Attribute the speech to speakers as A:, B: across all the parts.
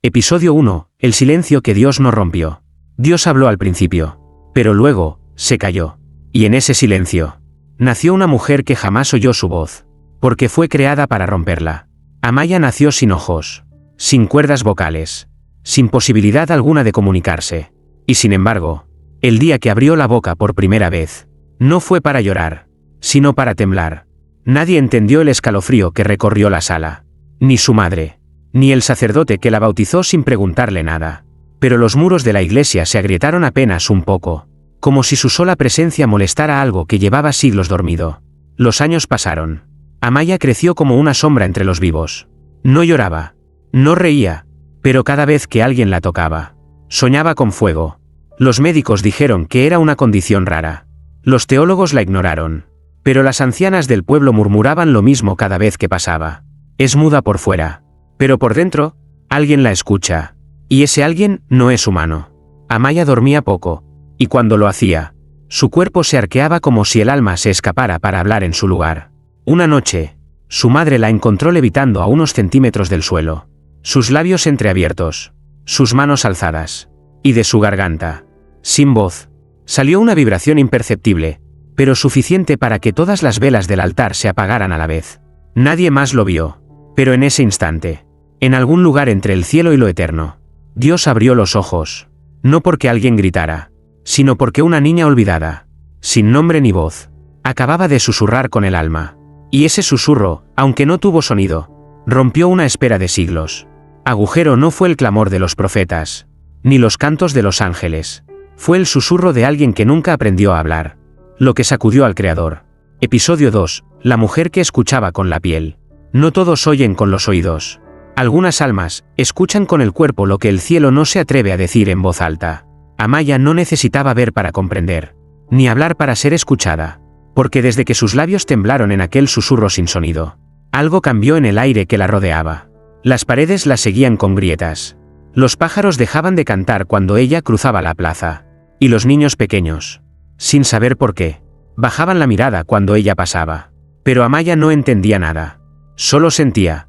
A: Episodio 1. El silencio que Dios no rompió. Dios habló al principio, pero luego, se calló. Y en ese silencio, nació una mujer que jamás oyó su voz, porque fue creada para romperla. Amaya nació sin ojos, sin cuerdas vocales, sin posibilidad alguna de comunicarse. Y sin embargo, el día que abrió la boca por primera vez, no fue para llorar, sino para temblar. Nadie entendió el escalofrío que recorrió la sala, ni su madre, ni el sacerdote que la bautizó sin preguntarle nada. Pero los muros de la iglesia se agrietaron apenas un poco, como si su sola presencia molestara algo que llevaba siglos dormido. Los años pasaron. Amaya creció como una sombra entre los vivos. No lloraba, no reía, pero cada vez que alguien la tocaba, soñaba con fuego. Los médicos dijeron que era una condición rara. Los teólogos la ignoraron, pero las ancianas del pueblo murmuraban lo mismo cada vez que pasaba. Es muda por fuera, pero por dentro, alguien la escucha. Y ese alguien no es humano. Amaya dormía poco, y cuando lo hacía, su cuerpo se arqueaba como si el alma se escapara para hablar en su lugar. Una noche, su madre la encontró levitando a unos centímetros del suelo, sus labios entreabiertos, sus manos alzadas, y de su garganta, sin voz, salió una vibración imperceptible, pero suficiente para que todas las velas del altar se apagaran a la vez. Nadie más lo vio, pero en ese instante, en algún lugar entre el cielo y lo eterno, Dios abrió los ojos, no porque alguien gritara, sino porque una niña olvidada, sin nombre ni voz, acababa de susurrar con el alma. Y ese susurro, aunque no tuvo sonido, rompió una espera de siglos. Agujero no fue el clamor de los profetas, ni los cantos de los ángeles. Fue el susurro de alguien que nunca aprendió a hablar, lo que sacudió al Creador. Episodio 2. La mujer que escuchaba con la piel. No todos oyen con los oídos. Algunas almas escuchan con el cuerpo lo que el cielo no se atreve a decir en voz alta. Amaya no necesitaba ver para comprender, ni hablar para ser escuchada, porque desde que sus labios temblaron en aquel susurro sin sonido, algo cambió en el aire que la rodeaba. Las paredes la seguían con grietas. Los pájaros dejaban de cantar cuando ella cruzaba la plaza, y los niños pequeños, sin saber por qué, bajaban la mirada cuando ella pasaba. Pero Amaya no entendía nada. Solo sentía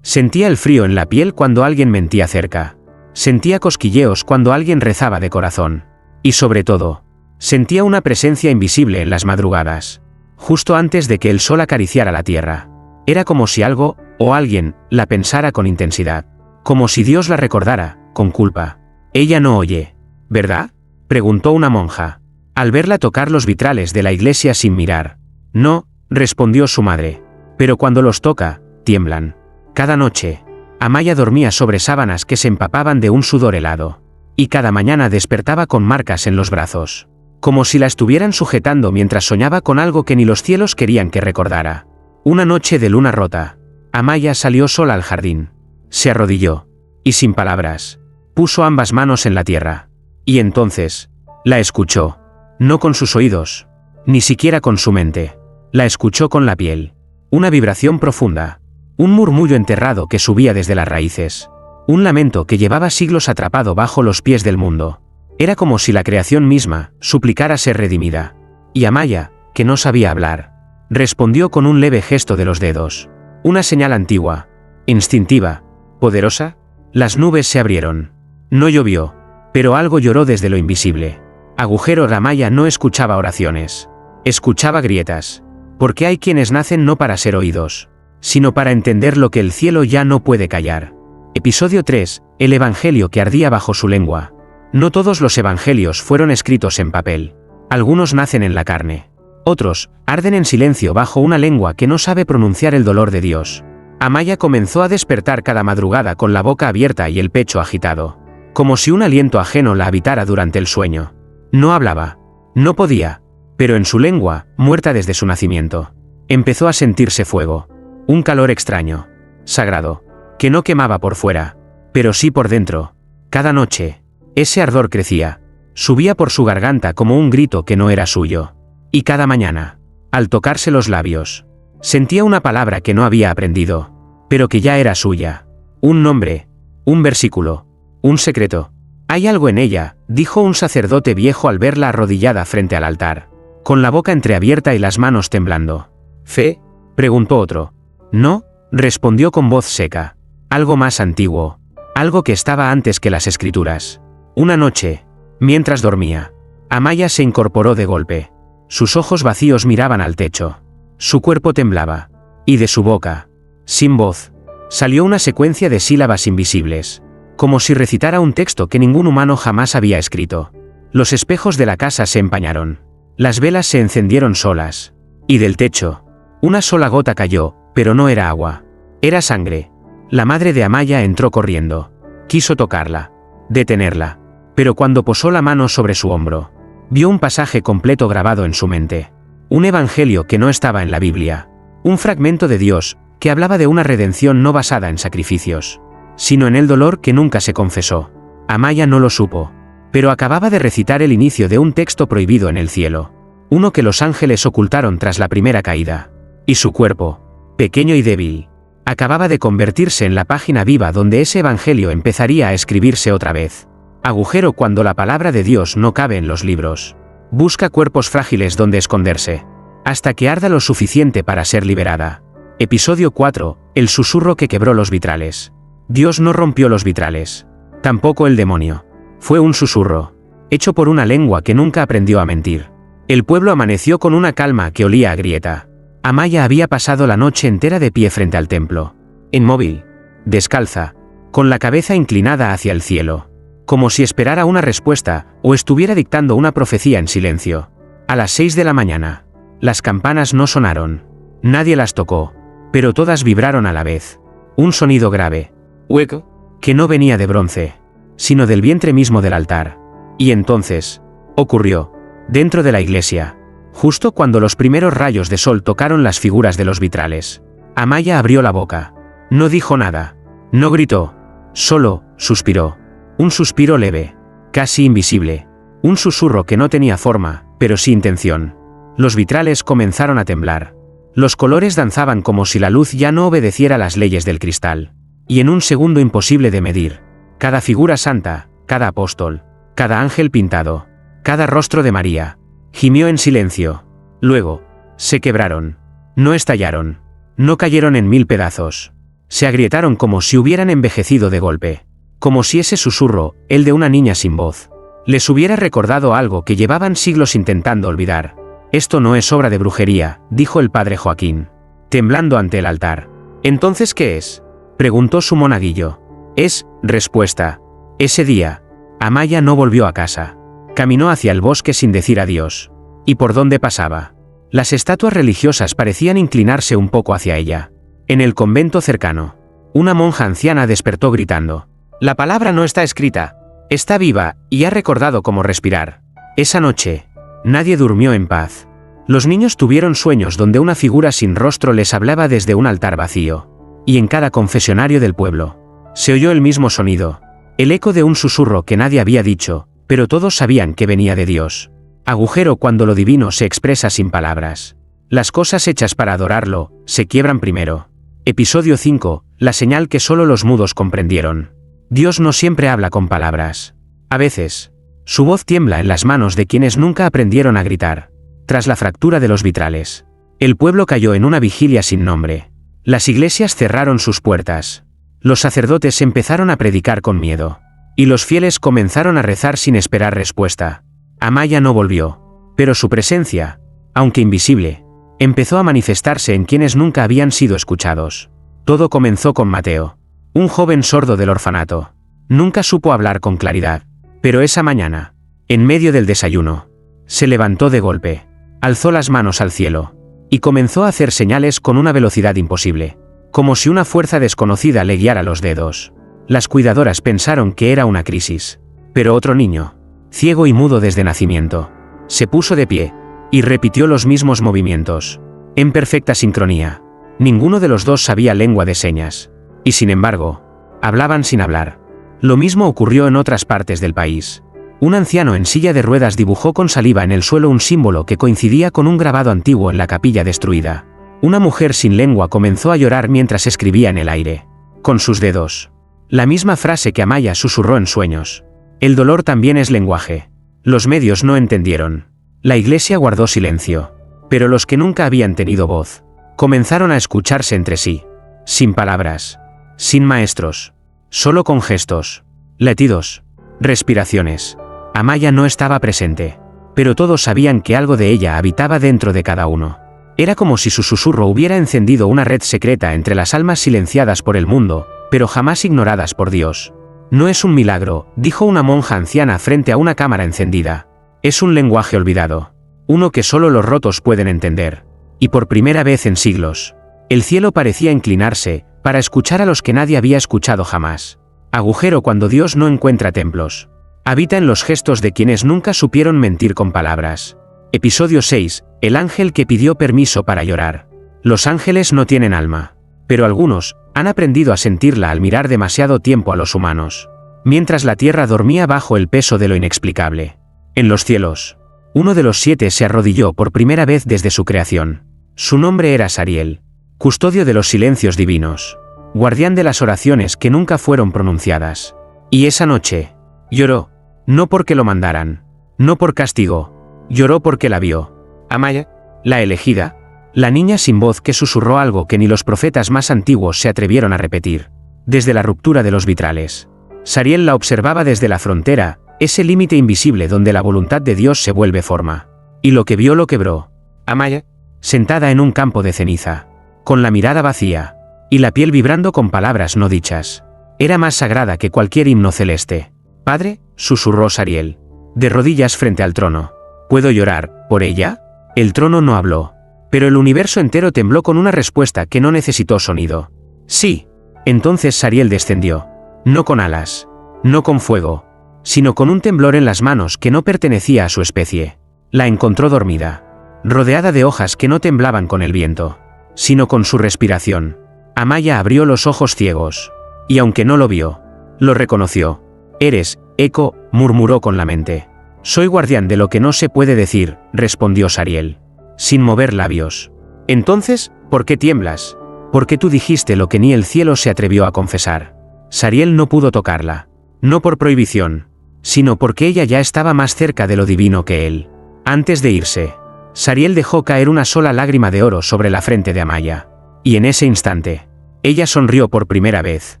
A: el frío en la piel cuando alguien mentía cerca. Sentía cosquilleos cuando alguien rezaba de corazón. Y sobre todo, sentía una presencia invisible en las madrugadas, justo antes de que el sol acariciara la tierra. Era como si algo, o alguien, la pensara con intensidad. Como si Dios la recordara, con culpa. Ella no oye, ¿verdad?, preguntó una monja, al verla tocar los vitrales de la iglesia sin mirar. No, respondió su madre. Pero cuando los toca, tiemblan. Cada noche, Amaya dormía sobre sábanas que se empapaban de un sudor helado. Y cada mañana despertaba con marcas en los brazos, como si la estuvieran sujetando mientras soñaba con algo que ni los cielos querían que recordara. Una noche de luna rota, Amaya salió sola al jardín. Se arrodilló, y sin palabras, puso ambas manos en la tierra. Y entonces, la escuchó. No con sus oídos, ni siquiera con su mente. La escuchó con la piel. Una vibración profunda. Un murmullo enterrado que subía desde las raíces. Un lamento que llevaba siglos atrapado bajo los pies del mundo. Era como si la creación misma suplicara ser redimida. Y Amaya, que no sabía hablar, respondió con un leve gesto de los dedos. Una señal antigua, instintiva, poderosa. Las nubes se abrieron. No llovió, pero algo lloró desde lo invisible. Agujero. Amaya no escuchaba oraciones. Escuchaba grietas. Porque hay quienes nacen no para ser oídos, sino para entender lo que el cielo ya no puede callar. Episodio 3. El evangelio que ardía bajo su lengua. No todos los evangelios fueron escritos en papel. Algunos nacen en la carne. Otros arden en silencio bajo una lengua que no sabe pronunciar el dolor de Dios. Amaya comenzó a despertar cada madrugada con la boca abierta y el pecho agitado, como si un aliento ajeno la habitara durante el sueño. No hablaba. No podía. Pero en su lengua, muerta desde su nacimiento, empezó a sentirse fuego. Un calor extraño, sagrado, que no quemaba por fuera, pero sí por dentro. Cada noche, ese ardor crecía, subía por su garganta como un grito que no era suyo. Y cada mañana, al tocarse los labios, sentía una palabra que no había aprendido, pero que ya era suya. Un nombre, un versículo, un secreto. Hay algo en ella, dijo un sacerdote viejo al verla arrodillada frente al altar, con la boca entreabierta y las manos temblando. ¿Fe?, preguntó otro. No, respondió con voz seca. Algo más antiguo. algo que estaba antes que las escrituras. Una noche, mientras dormía, Amaya se incorporó de golpe. Sus ojos vacíos miraban al techo. Su cuerpo temblaba. Y de su boca, sin voz, salió una secuencia de sílabas invisibles, como si recitara un texto que ningún humano jamás había escrito. Los espejos de la casa se empañaron. Las velas se encendieron solas. Y del techo, una sola gota cayó, pero no era agua. Era sangre. La madre de Amaya entró corriendo. Quiso tocarla, detenerla, pero cuando posó la mano sobre su hombro, vio un pasaje completo grabado en su mente. Un evangelio que no estaba en la Biblia. Un fragmento de Dios, que hablaba de una redención no basada en sacrificios, sino en el dolor que nunca se confesó. Amaya no lo supo, pero acababa de recitar el inicio de un texto prohibido en el cielo. Uno que los ángeles ocultaron tras la primera caída. Y su cuerpo, pequeño y débil, acababa de convertirse en la página viva donde ese evangelio empezaría a escribirse otra vez. Agujero cuando la palabra de Dios no cabe en los libros. Busca cuerpos frágiles donde esconderse, hasta que arda lo suficiente para ser liberada. Episodio 4. El susurro que quebró los vitrales. Dios no rompió los vitrales. Tampoco el demonio. Fue un susurro, hecho por una lengua que nunca aprendió a mentir. El pueblo amaneció con una calma que olía a grieta. Amaya había pasado la noche entera de pie frente al templo, inmóvil, descalza, con la cabeza inclinada hacia el cielo, como si esperara una respuesta o estuviera dictando una profecía en silencio. A las 6 de la mañana, las campanas no sonaron. Nadie las tocó, pero todas vibraron a la vez. Un sonido grave, hueco, que no venía de bronce, sino del vientre mismo del altar. Y entonces, ocurrió, dentro de la iglesia, justo cuando los primeros rayos de sol tocaron las figuras de los vitrales. Amaya abrió la boca. No dijo nada. No gritó. Solo suspiró. Un suspiro leve, casi invisible. Un susurro que no tenía forma, pero sí intención. Los vitrales comenzaron a temblar. Los colores danzaban como si la luz ya no obedeciera las leyes del cristal. Y en un segundo imposible de medir, cada figura santa, cada apóstol, cada ángel pintado, cada rostro de María, gimió en silencio. Luego, se quebraron. No estallaron. No cayeron en 1000 pedazos. Se agrietaron como si hubieran envejecido de golpe. Como si ese susurro, el de una niña sin voz, les hubiera recordado algo que llevaban siglos intentando olvidar. Esto no es obra de brujería, dijo el padre Joaquín, temblando ante el altar. ¿Entonces qué es?, preguntó su monaguillo. Es, respuesta. Ese día, Amaya no volvió a casa. Caminó hacia el bosque sin decir adiós. ¿Y por dónde pasaba? Las estatuas religiosas parecían inclinarse un poco hacia ella. En el convento cercano, una monja anciana despertó gritando. La palabra no está escrita. Está viva, y ha recordado cómo respirar. Esa noche, nadie durmió en paz. Los niños tuvieron sueños donde una figura sin rostro les hablaba desde un altar vacío. Y en cada confesionario del pueblo, se oyó el mismo sonido. El eco de un susurro que nadie había dicho, pero todos sabían que venía de Dios. Agujero cuando lo divino se expresa sin palabras. Las cosas hechas para adorarlo, se quiebran primero. Episodio 5. La señal que solo los mudos comprendieron. Dios no siempre habla con palabras. A veces, su voz tiembla en las manos de quienes nunca aprendieron a gritar. Tras la fractura de los vitrales, el pueblo cayó en una vigilia sin nombre. Las iglesias cerraron sus puertas. Los sacerdotes empezaron a predicar con miedo. Y los fieles comenzaron a rezar sin esperar respuesta. Amaya no volvió, pero su presencia, aunque invisible, empezó a manifestarse en quienes nunca habían sido escuchados. Todo comenzó con Mateo, un joven sordo del orfanato. Nunca supo hablar con claridad, pero esa mañana, en medio del desayuno, se levantó de golpe, alzó las manos al cielo, y comenzó a hacer señales con una velocidad imposible, como si una fuerza desconocida le guiara los dedos. Las cuidadoras pensaron que era una crisis, pero otro niño, ciego y mudo desde nacimiento, se puso de pie, y repitió los mismos movimientos, en perfecta sincronía. Ninguno de los dos sabía lengua de señas, y sin embargo, hablaban sin hablar. Lo mismo ocurrió en otras partes del país. Un anciano en silla de ruedas dibujó con saliva en el suelo un símbolo que coincidía con un grabado antiguo en la capilla destruida. Una mujer sin lengua comenzó a llorar mientras escribía en el aire, con sus dedos, la misma frase que Amaya susurró en sueños. El dolor también es lenguaje. Los medios no entendieron. La iglesia guardó silencio. Pero los que nunca habían tenido voz, comenzaron a escucharse entre sí. Sin palabras. Sin maestros. solo con gestos, latidos, respiraciones. Amaya no estaba presente, pero todos sabían que algo de ella habitaba dentro de cada uno. Era como si su susurro hubiera encendido una red secreta entre las almas silenciadas por el mundo, pero jamás ignoradas por Dios. No es un milagro, dijo una monja anciana frente a una cámara encendida. Es un lenguaje olvidado. Uno que solo los rotos pueden entender. Y por primera vez en siglos, el cielo parecía inclinarse, para escuchar a los que nadie había escuchado jamás. Agujero cuando Dios no encuentra templos. Habita en los gestos de quienes nunca supieron mentir con palabras. Episodio 6. El ángel que pidió permiso para llorar. Los ángeles no tienen alma. Pero algunos han aprendido a sentirla al mirar demasiado tiempo a los humanos. Mientras la tierra dormía bajo el peso de lo inexplicable. En los cielos, uno de los 7 se arrodilló por primera vez desde su creación. Su nombre era Sariel, custodio de los silencios divinos, guardián de las oraciones que nunca fueron pronunciadas. Y esa noche, lloró, no porque lo mandaran, no por castigo, lloró porque la vio. Amaya, la elegida, la niña sin voz que susurró algo que ni los profetas más antiguos se atrevieron a repetir. Desde la ruptura de los vitrales, Sariel la observaba desde la frontera, ese límite invisible donde la voluntad de Dios se vuelve forma. Y lo que vio lo quebró. Amaya, sentada en un campo de ceniza, con la mirada vacía, y la piel vibrando con palabras no dichas. Era más sagrada que cualquier himno celeste. Padre, susurró Sariel, de rodillas frente al trono. ¿Puedo llorar por ella? El trono no habló, pero el universo entero tembló con una respuesta que no necesitó sonido. Sí. Entonces Sariel descendió. No con alas, no con fuego, sino con un temblor en las manos que no pertenecía a su especie. La encontró dormida, rodeada de hojas que no temblaban con el viento, sino con su respiración. Amaya abrió los ojos ciegos, y aunque no lo vio, lo reconoció. Eres, Eco, murmuró con la mente. Soy guardián de lo que no se puede decir, respondió Sariel, sin mover labios. Entonces, ¿por qué tiemblas? Porque tú dijiste lo que ni el cielo se atrevió a confesar. Sariel no pudo tocarla, no por prohibición, sino porque ella ya estaba más cerca de lo divino que él. Antes de irse, Sariel dejó caer una sola lágrima de oro sobre la frente de Amaya. Y en ese instante, ella sonrió por primera vez.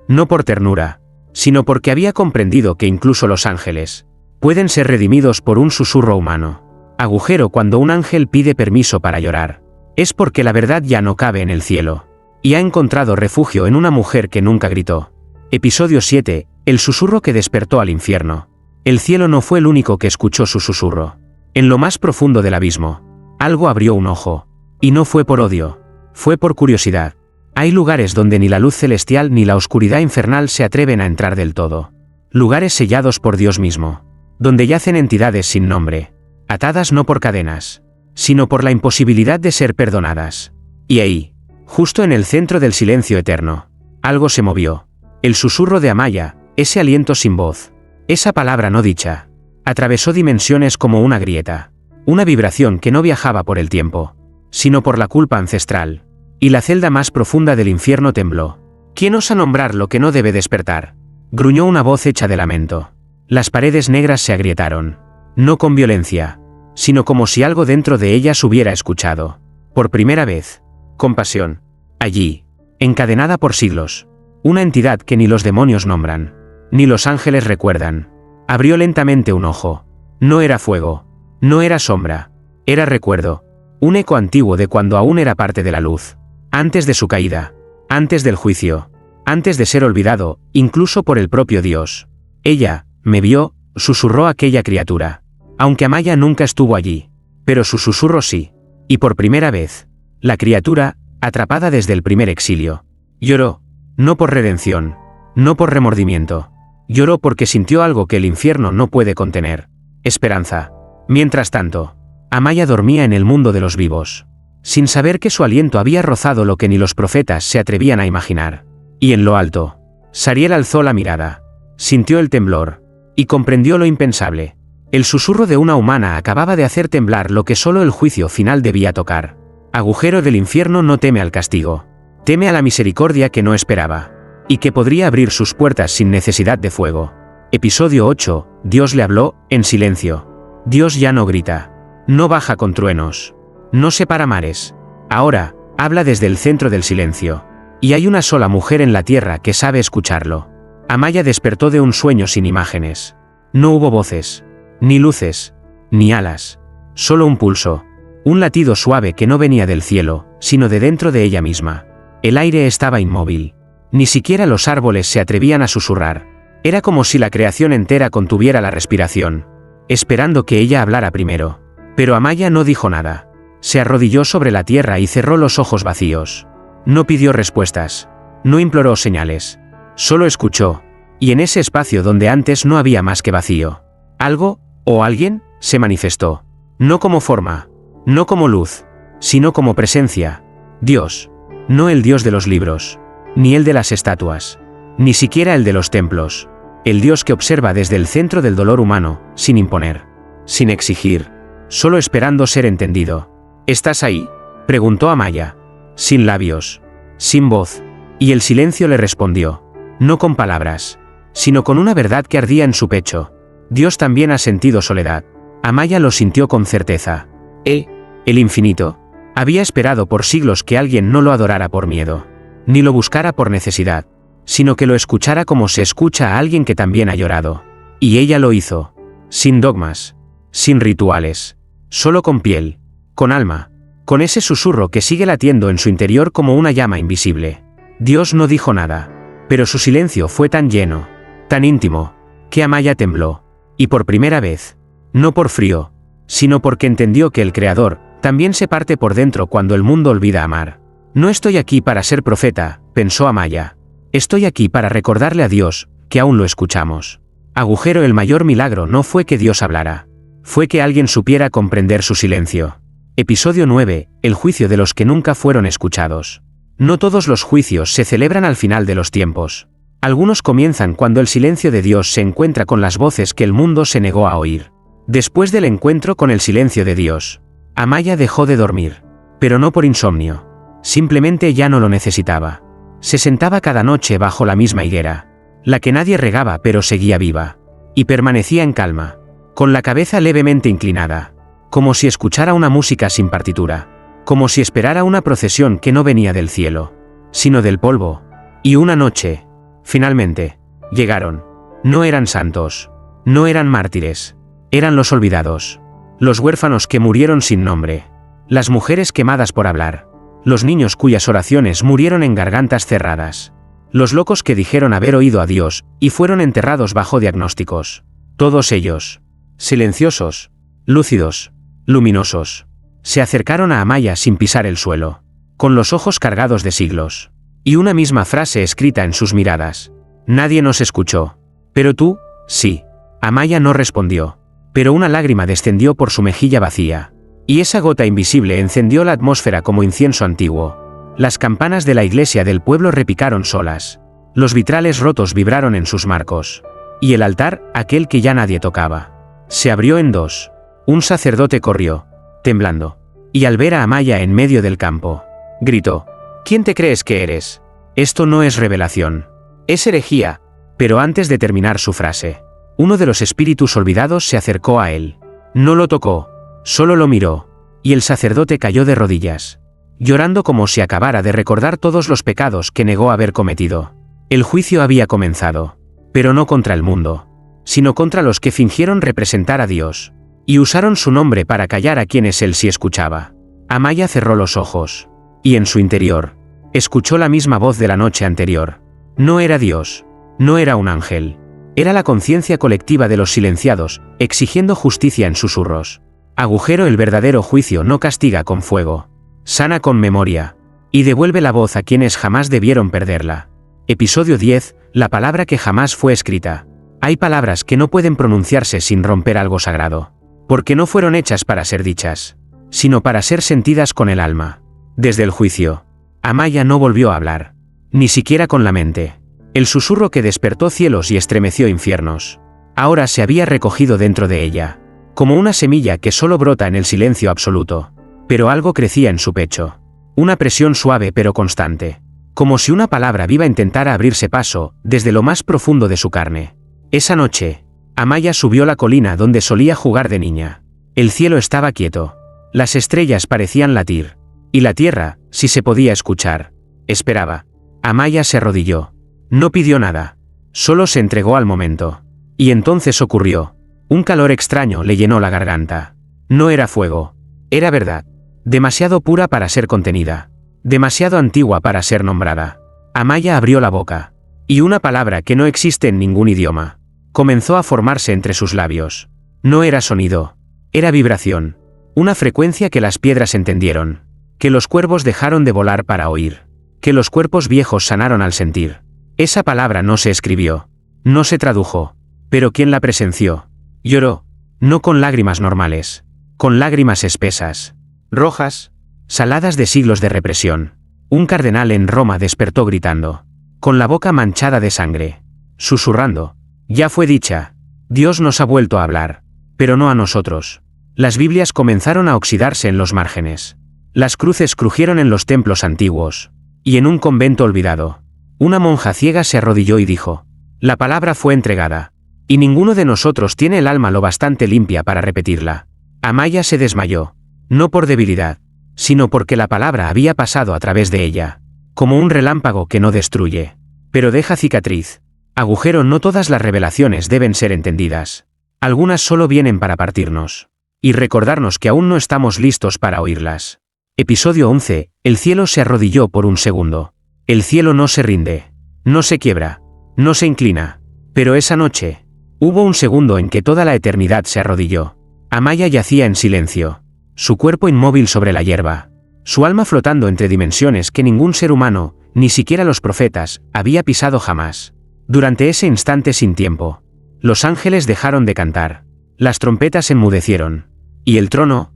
A: No por ternura, sino porque había comprendido que incluso los ángeles pueden ser redimidos por un susurro humano. Agujero cuando un ángel pide permiso para llorar. Es porque la verdad ya no cabe en el cielo. Y ha encontrado refugio en una mujer que nunca gritó. Episodio 7. El susurro que despertó al infierno. El cielo no fue el único que escuchó su susurro. En lo más profundo del abismo, algo abrió un ojo. Y no fue por odio, fue por curiosidad. Hay lugares donde ni la luz celestial ni la oscuridad infernal se atreven a entrar del todo. Lugares sellados por Dios mismo. Donde yacen entidades sin nombre. Atadas no por cadenas, sino por la imposibilidad de ser perdonadas. Y ahí, justo en el centro del silencio eterno, algo se movió. El susurro de Amaya, ese aliento sin voz, esa palabra no dicha, atravesó dimensiones como una grieta, una vibración que no viajaba por el tiempo, sino por la culpa ancestral, y la celda más profunda del infierno tembló. ¿Quién osa nombrar lo que no debe despertar? Gruñó una voz hecha de lamento. Las paredes negras se agrietaron, no con violencia, sino como si algo dentro de ellas hubiera escuchado, por primera vez, compasión. Allí, encadenada por siglos, una entidad que ni los demonios nombran, ni los ángeles recuerdan, abrió lentamente un ojo. No era fuego, no era sombra, era recuerdo, un eco antiguo de cuando aún era parte de la luz, antes de su caída, antes del juicio, antes de ser olvidado, incluso por el propio Dios. Ella, me vio, susurró aquella criatura. Aunque Amaya nunca estuvo allí, pero su susurro sí. Y por primera vez, la criatura, atrapada desde el primer exilio, lloró. No por redención, no por remordimiento. Lloró porque sintió algo que el infierno no puede contener. Esperanza. Mientras tanto, Amaya dormía en el mundo de los vivos, sin saber que su aliento había rozado lo que ni los profetas se atrevían a imaginar. Y en lo alto, Sariel alzó la mirada, sintió el temblor, y comprendió lo impensable. El susurro de una humana acababa de hacer temblar lo que solo el juicio final debía tocar. Agujero del infierno no teme al castigo. Teme a la misericordia que no esperaba, y que podría abrir sus puertas sin necesidad de fuego. Episodio 8. Dios le habló, en silencio. Dios ya no grita. No baja con truenos. No separa mares. Ahora, habla desde el centro del silencio. Y hay una sola mujer en la tierra que sabe escucharlo. Amaya despertó de un sueño sin imágenes. No hubo voces, ni luces, ni alas. Solo un pulso, un latido suave que no venía del cielo, sino de dentro de ella misma. El aire estaba inmóvil. Ni siquiera los árboles se atrevían a susurrar. Era como si la creación entera contuviera la respiración, esperando que ella hablara primero. Pero Amaya no dijo nada. Se arrodilló sobre la tierra y cerró los ojos vacíos. No pidió respuestas. No imploró señales. Solo escuchó. Y en ese espacio donde antes no había más que vacío, algo, o alguien, se manifestó. No como forma, no como luz, sino como presencia. Dios. No el Dios de los libros, ni el de las estatuas, ni siquiera el de los templos. El Dios que observa desde el centro del dolor humano, sin imponer, sin exigir, solo esperando ser entendido. ¿Estás ahí?, preguntó Amaya. Sin labios, sin voz. Y el silencio le respondió. No con palabras, sino con una verdad que ardía en su pecho. Dios también ha sentido soledad. Amaya lo sintió con certeza. El infinito. Había esperado por siglos que alguien no lo adorara por miedo, ni lo buscara por necesidad, sino que lo escuchara como se escucha a alguien que también ha llorado. Y ella lo hizo. Sin dogmas, sin rituales, solo con piel, con alma, con ese susurro que sigue latiendo en su interior como una llama invisible. Dios no dijo nada, pero su silencio fue tan lleno, tan íntimo, que Amaya tembló. Y por primera vez, no por frío, sino porque entendió que el Creador también se parte por dentro cuando el mundo olvida amar. No estoy aquí para ser profeta, pensó Amaya. Estoy aquí para recordarle a Dios que aún lo escuchamos. Agujero, el mayor milagro no fue que Dios hablara, fue que alguien supiera comprender su silencio. Episodio 9, el juicio de los que nunca fueron escuchados. No todos los juicios se celebran al final de los tiempos. Algunos comienzan cuando el silencio de Dios se encuentra con las voces que el mundo se negó a oír. Después del encuentro con el silencio de Dios, Amaya dejó de dormir. Pero no por insomnio. Simplemente ya no lo necesitaba. Se sentaba cada noche bajo la misma higuera, la que nadie regaba pero seguía viva, y permanecía en calma, con la cabeza levemente inclinada, como si escuchara una música sin partitura, como si esperara una procesión que no venía del cielo, sino del polvo. Y una noche, finalmente, llegaron. No eran santos, no eran mártires, eran los olvidados, los huérfanos que murieron sin nombre, las mujeres quemadas por hablar, los niños cuyas oraciones murieron en gargantas cerradas, los locos que dijeron haber oído a Dios y fueron enterrados bajo diagnósticos. Todos ellos, silenciosos, lúcidos, luminosos, se acercaron a Amaya sin pisar el suelo, con los ojos cargados de siglos, y una misma frase escrita en sus miradas. Nadie nos escuchó. Pero tú, sí. Amaya no respondió, pero una lágrima descendió por su mejilla vacía, y esa gota invisible encendió la atmósfera como incienso antiguo. Las campanas de la iglesia del pueblo repicaron solas, los vitrales rotos vibraron en sus marcos, y el altar, aquel que ya nadie tocaba, se abrió en dos. Un sacerdote corrió, temblando, y al ver a Amaya en medio del campo, gritó: ¿Quién te crees que eres? Esto no es revelación, es herejía. Pero antes de terminar su frase, uno de los espíritus olvidados se acercó a él. No lo tocó, solo lo miró, y el sacerdote cayó de rodillas, llorando como si acabara de recordar todos los pecados que negó haber cometido. El juicio había comenzado, pero no contra el mundo, sino contra los que fingieron representar a Dios, y usaron su nombre para callar a quienes él sí escuchaba. Amaya cerró los ojos, y en su interior, escuchó la misma voz de la noche anterior. No era Dios, no era un ángel, era la conciencia colectiva de los silenciados, exigiendo justicia en susurros. Agujero, el verdadero juicio no castiga con fuego, sana con memoria, y devuelve la voz a quienes jamás debieron perderla. Episodio 10, la palabra que jamás fue escrita. Hay palabras que no pueden pronunciarse sin romper algo sagrado, porque no fueron hechas para ser dichas, sino para ser sentidas con el alma. Desde el juicio, Amaya no volvió a hablar, ni siquiera con la mente. El susurro que despertó cielos y estremeció infiernos, ahora se había recogido dentro de ella, como una semilla que solo brota en el silencio absoluto. Pero algo crecía en su pecho, una presión suave pero constante, como si una palabra viva intentara abrirse paso desde lo más profundo de su carne. Esa noche, Amaya subió la colina donde solía jugar de niña. El cielo estaba quieto, las estrellas parecían latir, y la tierra, si se podía escuchar, esperaba. Amaya se arrodilló. No pidió nada, Solo se entregó al momento. Y entonces ocurrió. Un calor extraño le llenó la garganta. No era fuego. Era verdad. Demasiado pura para ser contenida. Demasiado antigua para ser nombrada. Amaya abrió la boca. Y una palabra que no existe en ningún idioma comenzó a formarse entre sus labios. No era sonido. Era vibración. Una frecuencia que las piedras entendieron. Que los cuervos dejaron de volar para oír. Que los cuerpos viejos sanaron al sentir. Esa palabra no se escribió. No se tradujo. Pero quien la presenció. Lloró. No con lágrimas normales. Con lágrimas espesas. Rojas. Saladas de siglos de represión. Un cardenal en Roma despertó gritando. Con la boca manchada de sangre. Susurrando. Ya fue dicha. Dios nos ha vuelto a hablar. Pero no a nosotros. Las Biblias comenzaron a oxidarse en los márgenes. Las cruces crujieron en los templos antiguos. Y en un convento olvidado. Una monja ciega se arrodilló y dijo. La palabra fue entregada. Y ninguno de nosotros tiene el alma lo bastante limpia para repetirla. Amaya se desmayó. No por debilidad, sino porque la palabra había pasado a través de ella. Como un relámpago que no destruye, pero deja cicatriz. Agujero. No todas las revelaciones deben ser entendidas. Algunas solo vienen para partirnos. Y recordarnos que aún no estamos listos para oírlas. Episodio 11. El cielo se arrodilló por un segundo. El cielo no se rinde. No se quiebra. No se inclina. Pero esa noche, hubo un segundo en que toda la eternidad se arrodilló. Amaya yacía en silencio. Su cuerpo inmóvil sobre la hierba. Su alma flotando entre dimensiones que ningún ser humano, ni siquiera los profetas, había pisado jamás. Durante ese instante sin tiempo, los ángeles dejaron de cantar. Las trompetas enmudecieron. Y el trono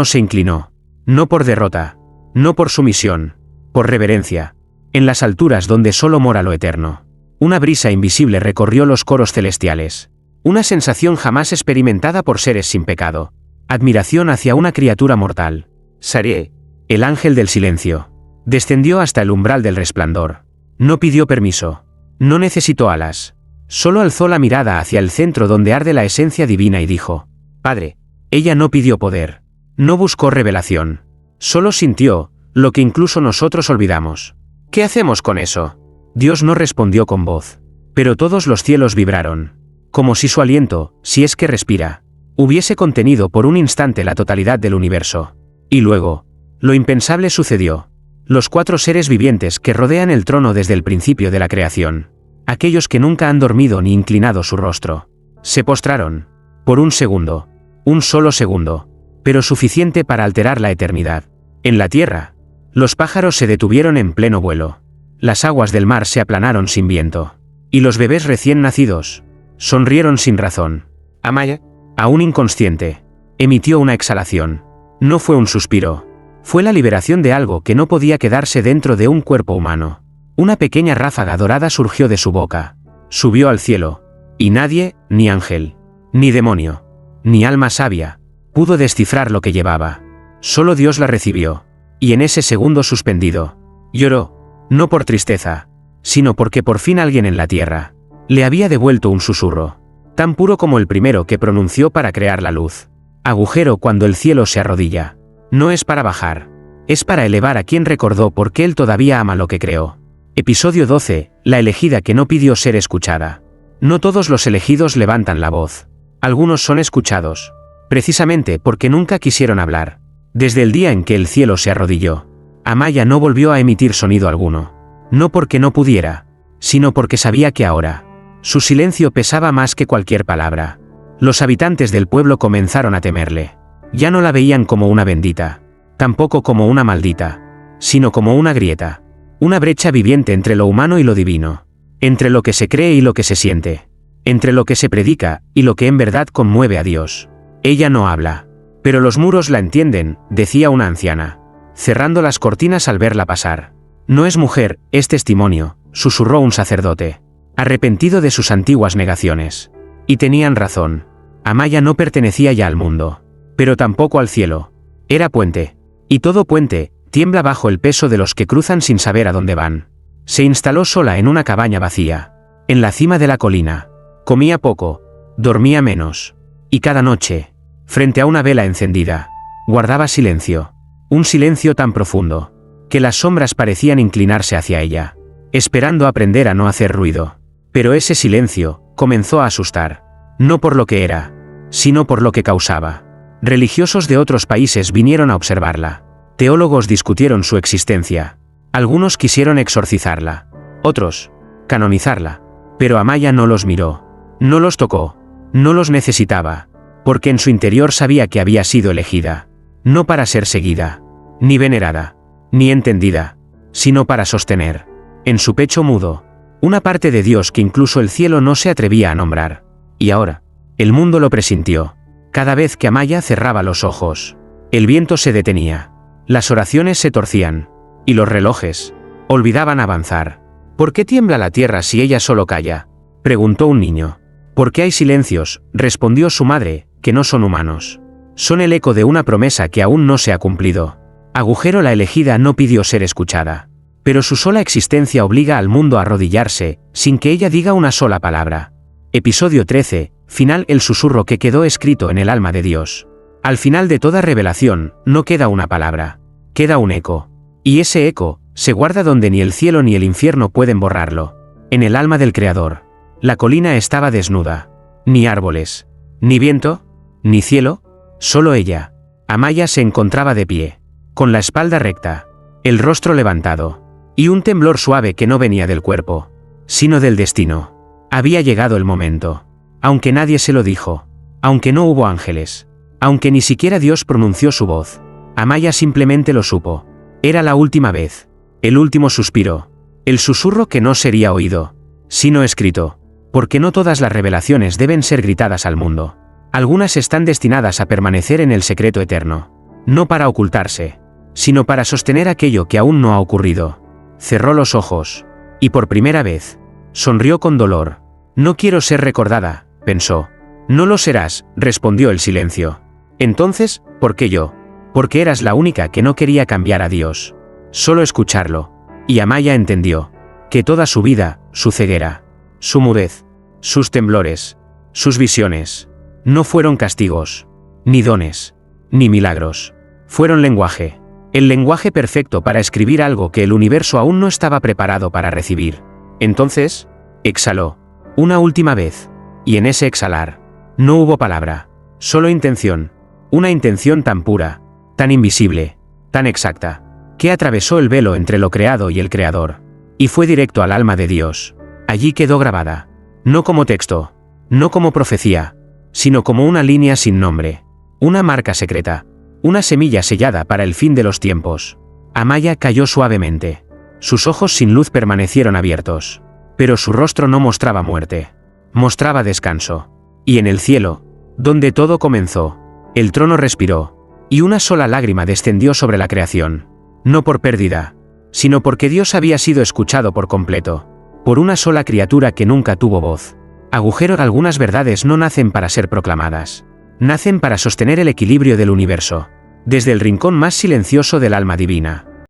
A: se inclinó. No por derrota. No por sumisión. Por reverencia. En las alturas donde solo mora lo eterno. Una brisa invisible recorrió los coros celestiales. Una sensación jamás experimentada por seres sin pecado. Admiración hacia una criatura mortal. Sarié, el ángel del silencio. Descendió hasta el umbral del resplandor. No pidió permiso. No necesitó alas. Solo alzó la mirada hacia el centro donde arde la esencia divina y dijo, Padre. Ella no pidió poder. No buscó revelación. Solo sintió, lo que incluso nosotros olvidamos. ¿Qué hacemos con eso? Dios no respondió con voz. Pero todos los cielos vibraron. Como si su aliento, si es que respira, hubiese contenido por un instante la totalidad del universo. Y luego, lo impensable sucedió. Los 4 seres vivientes que rodean el trono desde el principio de la creación. Aquellos que nunca han dormido ni inclinado su rostro. Se postraron. Por un segundo. Un solo segundo. Pero suficiente para alterar la eternidad. En la tierra, los pájaros se detuvieron en pleno vuelo. Las aguas del mar se aplanaron sin viento. Y los bebés recién nacidos sonrieron sin razón. Amaya, aún inconsciente, emitió una exhalación. No fue un suspiro. Fue la liberación de algo que no podía quedarse dentro de un cuerpo humano. Una pequeña ráfaga dorada surgió de su boca. Subió al cielo. Y nadie, ni ángel, ni demonio, ni alma sabia, pudo descifrar lo que llevaba. Solo Dios la recibió. Y en ese segundo suspendido, lloró, no por tristeza, sino porque por fin alguien en la tierra le había devuelto un susurro, tan puro como el primero que pronunció para crear la luz. Agujero. Cuando el cielo se arrodilla, no es para bajar, es para elevar a quien recordó porque él todavía ama lo que creó. Episodio 12. La elegida que no pidió ser escuchada. No todos los elegidos levantan la voz. Algunos son escuchados, precisamente porque nunca quisieron hablar. Desde el día en que el cielo se arrodilló, Amaya no volvió a emitir sonido alguno. No porque no pudiera, sino porque sabía que ahora su silencio pesaba más que cualquier palabra. Los habitantes del pueblo comenzaron a temerle. Ya no la veían como una bendita, tampoco como una maldita, sino como una grieta. Una brecha viviente entre lo humano y lo divino. Entre lo que se cree y lo que se siente. Entre lo que se predica y lo que en verdad conmueve a Dios. Ella no habla. Pero los muros la entienden, decía una anciana, cerrando las cortinas al verla pasar. No es mujer, es testimonio, susurró un sacerdote, arrepentido de sus antiguas negaciones. Y tenían razón. Amaya no pertenecía ya al mundo. Pero tampoco al cielo. Era puente. Y todo puente tiembla bajo el peso de los que cruzan sin saber a dónde van. Se instaló sola en una cabaña vacía, en la cima de la colina. Comía poco, dormía menos. Y cada noche, frente a una vela encendida, guardaba silencio. Un silencio tan profundo, que las sombras parecían inclinarse hacia ella, esperando aprender a no hacer ruido. Pero ese silencio comenzó a asustar, no por lo que era, sino por lo que causaba. Religiosos de otros países vinieron a observarla. Teólogos discutieron su existencia. Algunos quisieron exorcizarla. Otros, canonizarla. Pero Amaya no los miró. No los tocó. No los necesitaba. Porque en su interior sabía que había sido elegida. No para ser seguida, ni venerada, ni entendida, sino para sostener, en su pecho mudo, una parte de Dios que incluso el cielo no se atrevía a nombrar. Y ahora, el mundo lo presintió. Cada vez que Amaya cerraba los ojos, el viento se detenía, las oraciones se torcían, y los relojes olvidaban avanzar. ¿Por qué tiembla la tierra si ella solo calla?, preguntó un niño. ¿Por qué hay silencios?, respondió su madre, que no son humanos. Son el eco de una promesa que aún no se ha cumplido. Agujero la elegida no pidió ser escuchada. Pero su sola existencia obliga al mundo a arrodillarse, sin que ella diga una sola palabra. Episodio 13, final. El susurro que quedó escrito en el alma de Dios. Al final de toda revelación, no queda una palabra. Queda un eco. Y ese eco, se guarda donde ni el cielo ni el infierno pueden borrarlo. En el alma del Creador. La colina estaba desnuda. Ni árboles. Ni viento. Ni cielo. Solo ella. Amaya se encontraba de pie. Con la espalda recta. El rostro levantado. Y un temblor suave que no venía del cuerpo, sino del destino. Había llegado el momento. Aunque nadie se lo dijo. Aunque no hubo ángeles. Aunque ni siquiera Dios pronunció su voz. Amaya simplemente lo supo. Era la última vez. El último suspiro. El susurro que no sería oído, sino escrito. Porque no todas las revelaciones deben ser gritadas al mundo. Algunas están destinadas a permanecer en el secreto eterno. No para ocultarse, sino para sostener aquello que aún no ha ocurrido. Cerró los ojos. Y por primera vez, sonrió con dolor. No quiero ser recordada, pensó. No lo serás, respondió el silencio. Entonces, ¿por qué yo? Porque eras la única que no quería cambiar a Dios. Solo escucharlo. Y Amaya entendió. Que toda su vida, su ceguera, su mudez, sus temblores, sus visiones, no fueron castigos, ni dones, ni milagros. Fueron lenguaje. El lenguaje perfecto para escribir algo que el universo aún no estaba preparado para recibir. Entonces, exhaló. Una última vez. Y en ese exhalar, no hubo palabra. Solo intención. Una intención tan pura, tan invisible, tan exacta, que atravesó el velo entre lo creado y el Creador. Y fue directo al alma de Dios. Allí quedó grabada. No como texto. No como profecía. Sino como una línea sin nombre. Una marca secreta. Una semilla sellada para el fin de los tiempos. Amaya cayó suavemente. Sus ojos sin luz permanecieron abiertos. Pero su rostro no mostraba muerte. Mostraba descanso. Y en el cielo, donde todo comenzó, el trono respiró. Y una sola lágrima descendió sobre la creación. No por pérdida, sino porque Dios había sido escuchado por completo. Por una sola criatura que nunca tuvo voz. Agujero. Algunas verdades no nacen para ser proclamadas. Nacen para sostener el equilibrio del universo, desde el rincón más silencioso del alma divina.